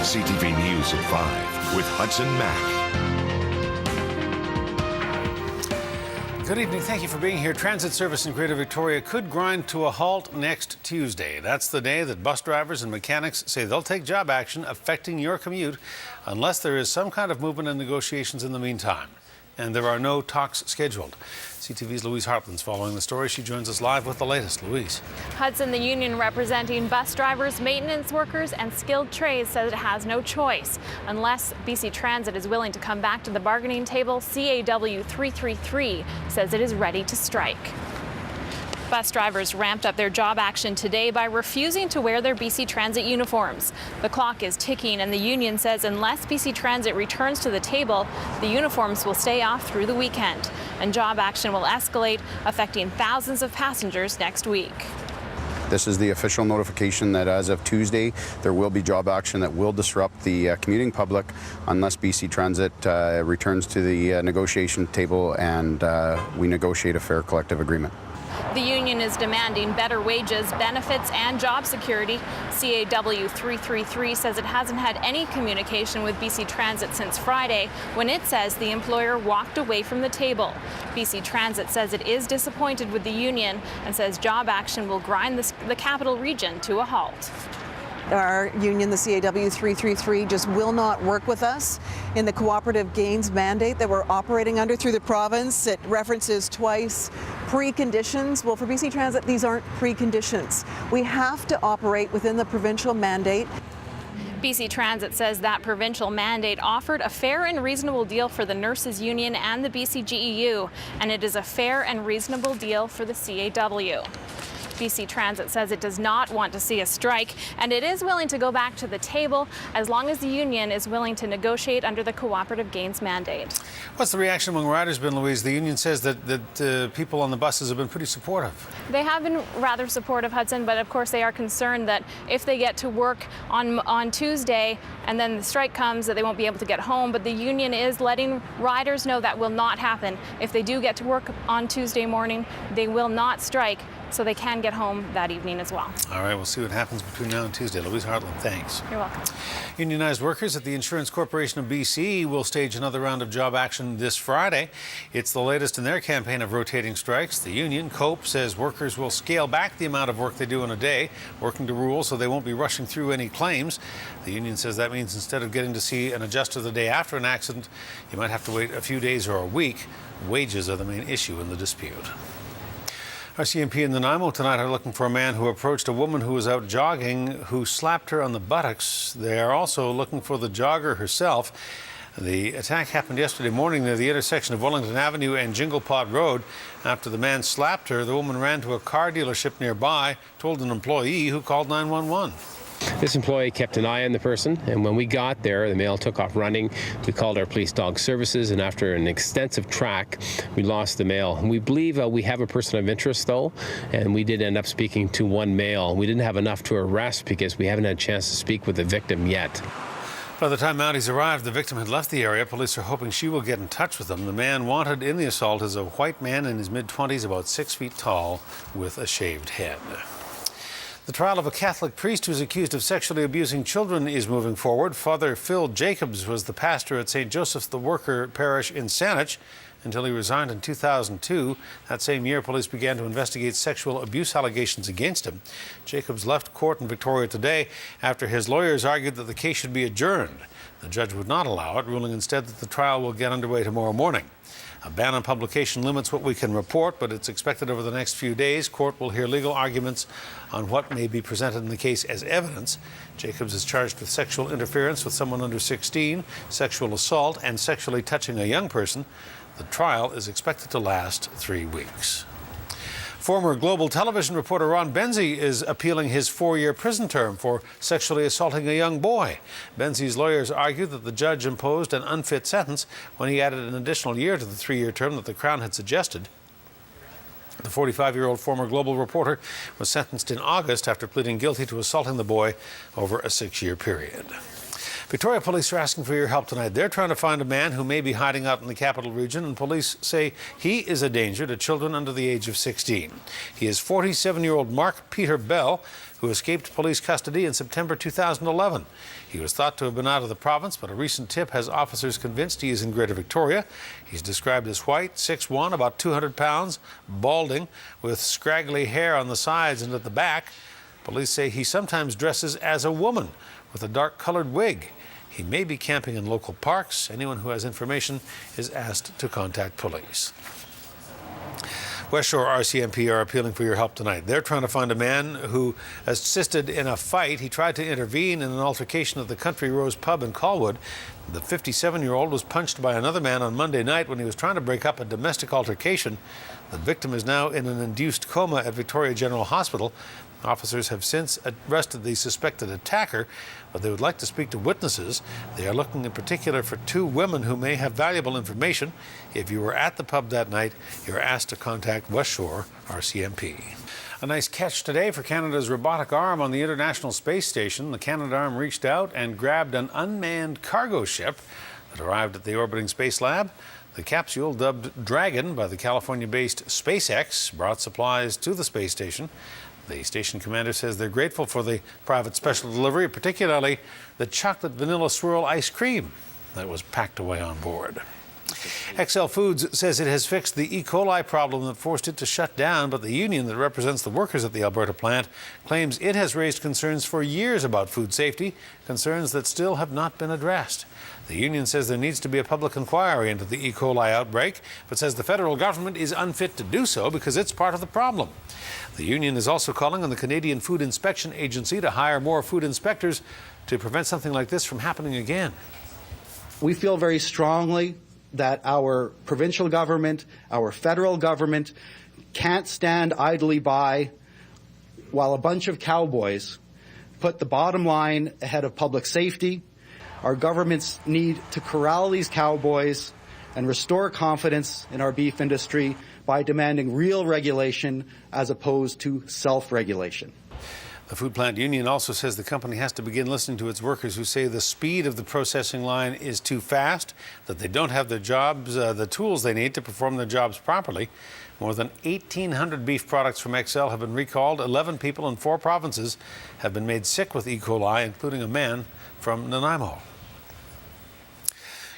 CTV News at 5 with Hudson Mack. Good evening. Thank you for being here. Transit service in Greater Victoria could grind to a halt next Tuesday. That's the day that bus drivers and mechanics say they'll take job action affecting your commute unless there is some kind of movement and negotiations in the meantime. And there are no talks scheduled. CTV's Louise Hartland's following the story. She joins us live with the latest. Louise. Hudson, the union representing bus drivers, maintenance workers and skilled trades, says it has no choice. Unless BC Transit is willing to come back to the bargaining table, CAW 333 says it is ready to strike. Bus drivers ramped up their job action today by refusing to wear their BC Transit uniforms. The clock is ticking, and the union says unless BC Transit returns to the table, the uniforms will stay off through the weekend. And job action will escalate, affecting thousands of passengers next week. This is the official notification that as of Tuesday, there will be job action that will disrupt the commuting public unless BC Transit returns to the negotiation table and we negotiate a fair collective agreement. The union is demanding better wages, benefits, and job security. CAW 333 says it hasn't had any communication with BC Transit since Friday, when it says the employer walked away from the table. BC Transit says it is disappointed with the union and says job action will grind the capital region to a halt. Our union, the CAW 333, just will not work with us in the cooperative gains mandate that we're operating under through the province. It references twice preconditions. Well, for BC Transit, these aren't preconditions. We have to operate within the provincial mandate. BC Transit says that provincial mandate offered a fair and reasonable deal for the nurses union and the BC GEU, and it is a fair and reasonable deal for the CAW. BC Transit says it does not want to see a strike, and it is willing to go back to the table as long as the union is willing to negotiate under the cooperative gains mandate. What's the reaction among riders been, Louise? The union says that people on the buses have been pretty supportive. They have been rather supportive, Hudson, but of course they are concerned that if they get to work on Tuesday and then the strike comes, that they won't be able to get home. But the union is letting riders know that will not happen. If they do get to work on Tuesday morning, they will not strike, so they can get home that evening as well. All right, we'll see what happens between now and Tuesday. Louise Hartland, thanks. You're welcome. Unionized workers at the Insurance Corporation of BC will stage another round of job action this Friday. It's the latest in their campaign of rotating strikes. The union, COPE, says workers will scale back the amount of work they do in a day, working to rules so they won't be rushing through any claims. The union says that means instead of getting to see an adjuster the day after an accident, you might have to wait a few days or a week. Wages are the main issue in the dispute. RCMP in Nanaimo tonight are looking for a man who approached a woman who was out jogging who slapped her on the buttocks. They are also looking for the jogger herself. The attack happened yesterday morning near the intersection of Wellington Avenue and Jingle Pod Road. After the man slapped her, the woman ran to a car dealership nearby, told an employee who called 911. This employee kept an eye on the person, and when we got there, the male took off running. We called our police dog services, and after an extensive track, we lost the male. We believe we have a person of interest, though, and we did end up speaking to one male. We didn't have enough to arrest because we haven't had a chance to speak with the victim yet. By the time Mounties arrived, the victim had left the area. Police are hoping she will get in touch with them. The man wanted in the assault is a white man in his mid-20s, about 6 feet tall, with a shaved head. The trial of a Catholic priest who's accused of sexually abusing children is moving forward. Father Phil Jacobs was the pastor at St. Joseph the Worker Parish in Saanich until he resigned in 2002. That same year, police began to investigate sexual abuse allegations against him. Jacobs left court in Victoria today after his lawyers argued that the case should be adjourned. The judge would not allow it, ruling instead that the trial will get underway tomorrow morning. A ban on publication limits what we can report, but it's expected over the next few days. Court will hear legal arguments on what may be presented in the case as evidence. Jacobs is charged with sexual interference with someone under 16, sexual assault, and sexually touching a young person. The trial is expected to last 3 weeks. Former Global television reporter Ron Benzi is appealing his 4-year prison term for sexually assaulting a young boy. Benzi's lawyers argue that the judge imposed an unfit sentence when he added an additional year to the 3-year term that the Crown had suggested. The 45-year-old former Global reporter was sentenced in August after pleading guilty to assaulting the boy over a 6-year period. Victoria police are asking for your help tonight. They're trying to find a man who may be hiding out in the capital region, and police say he is a danger to children under the age of 16. He is 47-year-old Mark Peter Bell, who escaped police custody in September 2011. He was thought to have been out of the province, but a recent tip has officers convinced he is in Greater Victoria. He's described as white, 6'1", about 200 pounds, balding, with scraggly hair on the sides and at the back. Police say he sometimes dresses as a woman with a dark-colored wig. He may be camping in local parks. Anyone who has information is asked to contact police. West Shore RCMP are appealing for your help tonight. They're trying to find a man who assisted in a fight. He tried to intervene in an altercation at the Country Rose pub in Colwood. The 57-year-old was punched by another man on Monday night when he was trying to break up a domestic altercation. The victim is now in an induced coma at Victoria General Hospital. Officers have since arrested the suspected attacker, but they would like to speak to witnesses. They are looking in particular for two women who may have valuable information. If you were at the pub that night, you're asked to contact West Shore RCMP. A nice catch today for Canada's robotic arm on the International Space Station. The Canadarm reached out and grabbed an unmanned cargo ship that arrived at the orbiting space lab. The capsule, dubbed Dragon by the California-based SpaceX, brought supplies to the space station. The station commander says they're grateful for the private special delivery, particularly the chocolate vanilla swirl ice cream that was packed away on board. XL Foods says it has fixed the E. coli problem that forced it to shut down, but the union that represents the workers at the Alberta plant claims it has raised concerns for years about food safety, concerns that still have not been addressed. The union says there needs to be a public inquiry into the E. coli outbreak, but says the federal government is unfit to do so because it's part of the problem. The union is also calling on the Canadian Food Inspection Agency to hire more food inspectors to prevent something like this from happening again. We feel very strongly that our provincial government, our federal government can't stand idly by while a bunch of cowboys put the bottom line ahead of public safety. Our governments need to corral these cowboys and restore confidence in our beef industry by demanding real regulation as opposed to self-regulation. The food plant union also says the company has to begin listening to its workers who say the speed of the processing line is too fast, that they don't have the tools they need to perform their jobs properly. More than 1,800 beef products from XL have been recalled. 11 people in 4 provinces have been made sick with E. coli, including a man from Nanaimo.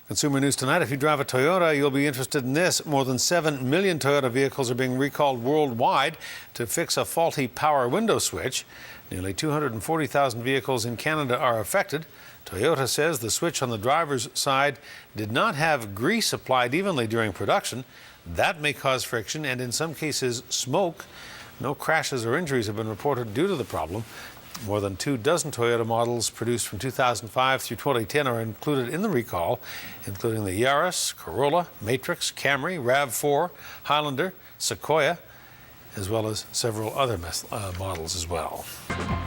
Consumer news tonight. If you drive a Toyota, you'll be interested in this. More than 7 million Toyota vehicles are being recalled worldwide to fix a faulty power window switch. Nearly 240,000 vehicles in Canada are affected. Toyota says the switch on the driver's side did not have grease applied evenly during production. That may cause friction and, in some cases, smoke. No crashes or injuries have been reported due to the problem. More than 24 Toyota models produced from 2005 through 2010 are included in the recall, including the Yaris, Corolla, Matrix, Camry, RAV4, Highlander, Sequoia, as well as several other models as well.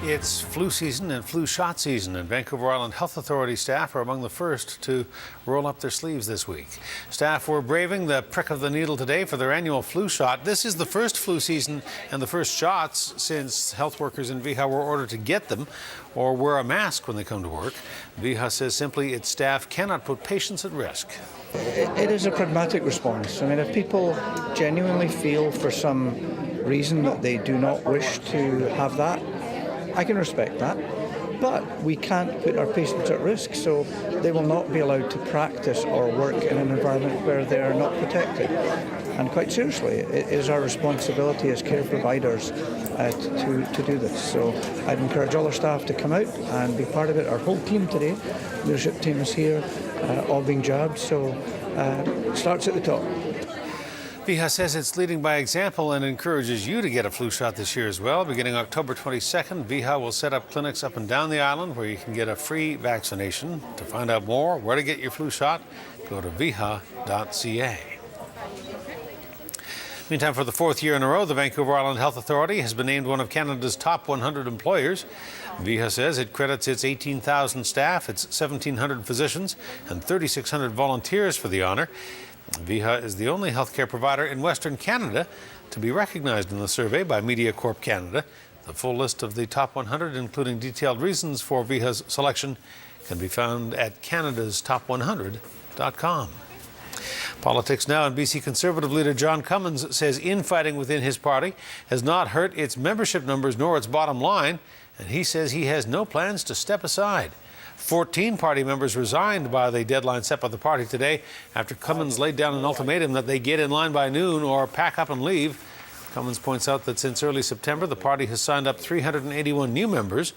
It's flu season and flu shot season, and Vancouver Island Health Authority staff are among the first to roll up their sleeves this week. Staff were braving the prick of the needle today for their annual flu shot. This is the first flu season and the first shots since health workers in Viha were ordered to get them or wear a mask when they come to work. Viha says simply its staff cannot put patients at risk. It is a pragmatic response. I mean, if people genuinely feel for some reason that they do not wish to have that, I can respect that. But we can't put our patients at risk, so they will not be allowed to practice or work in an environment where they are not protected. And quite seriously, it is our responsibility as care providers to do this. So I'd encourage all our staff to come out and be part of it. Our whole team today, leadership team is here, all being jabbed, so it starts at the top. Viha says it's leading by example and encourages you to get a flu shot this year as well. Beginning October 22nd, Viha will set up clinics up and down the island where you can get a free vaccination. To find out more where to get your flu shot, go to viha.ca. Meantime, for the 4th year in a row, the Vancouver Island Health Authority has been named one of Canada's top 100 employers. Viha says it credits its 18,000 staff, its 1,700 physicians, and 3,600 volunteers for the honor. Viha is the only healthcare provider in Western Canada to be recognized in the survey by MediaCorp Canada. The full list of the top 100, including detailed reasons for Viha's selection, can be found at canadastop100.com. Politics now, and BC Conservative leader John Cummins says infighting within his party has not hurt its membership numbers nor its bottom line, and he says he has no plans to step aside. 14 party members resigned by the deadline set by the party today after Cummins laid down an ultimatum that they get in line by noon or pack up and leave. Cummins points out that since early September, the party has signed up 381 new members,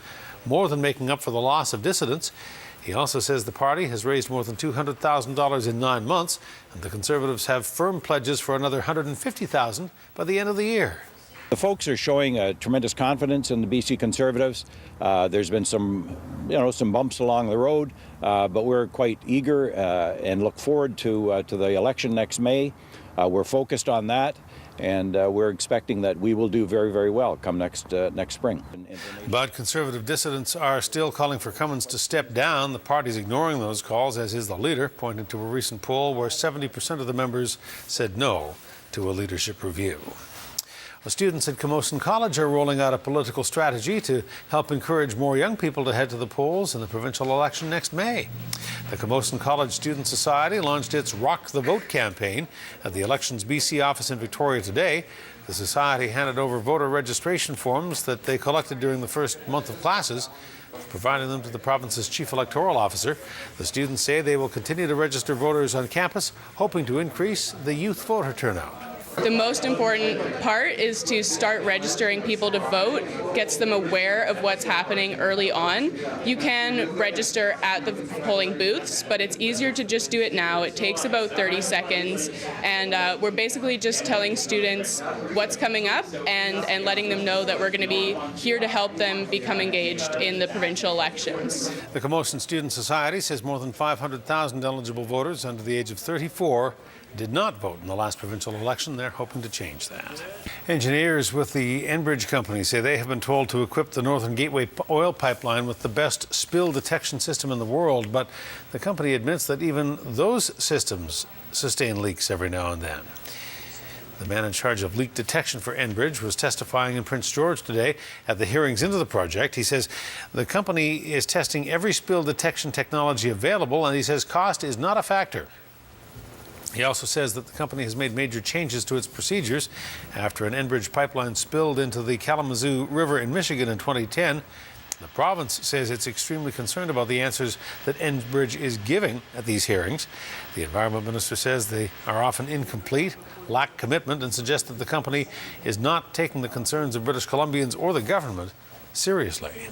more than making up for the loss of dissidents. He also says the party has raised more than $200,000 in 9 months, and the Conservatives have firm pledges for another $150,000 by the end of the year. The folks are showing a tremendous confidence in the BC Conservatives. There's been some bumps along the road, but we're quite eager and look forward to the election next May. We're focused on that, and we're expecting that we will do very, very well come next spring. But Conservative dissidents are still calling for Cummins to step down. The party's ignoring those calls, as is the leader, pointing to a recent poll where 70% of the members said no to a leadership review. The students at Cummins College are rolling out a political strategy to help encourage more young people to head to the polls in the provincial election next May. The Cummins College Student Society launched its Rock the Vote campaign at the Elections BC office in Victoria today. The society handed over voter registration forms that they collected during the first month of classes, providing them to the province's chief electoral officer. The students say they will continue to register voters on campus, hoping to increase the youth voter turnout. The most important part is to start registering people to vote, gets them aware of what's happening early on. You can register at the polling booths, but it's easier to just do it now. It takes about 30 seconds, and we're basically just telling students what's coming up and letting them know that we're going to be here to help them become engaged in the provincial elections. The Cummins Student Society says more than 500,000 eligible voters under the age of 34 did not vote in the last provincial election. They're hoping to change that. Engineers with the Enbridge company say they have been told to equip the Northern Gateway oil pipeline with the best spill detection system in the world, but the company admits that even those systems sustain leaks every now and then. The man in charge of leak detection for Enbridge was testifying in Prince George today at the hearings into the project. He says the company is testing every spill detection technology available, and he says cost is not a factor. He also says that the company has made major changes to its procedures after an Enbridge pipeline spilled into the Kalamazoo River in Michigan in 2010. The province says it's extremely concerned about the answers that Enbridge is giving at these hearings. The Environment Minister says they are often incomplete, lack commitment, and suggests that the company is not taking the concerns of British Columbians or the government seriously.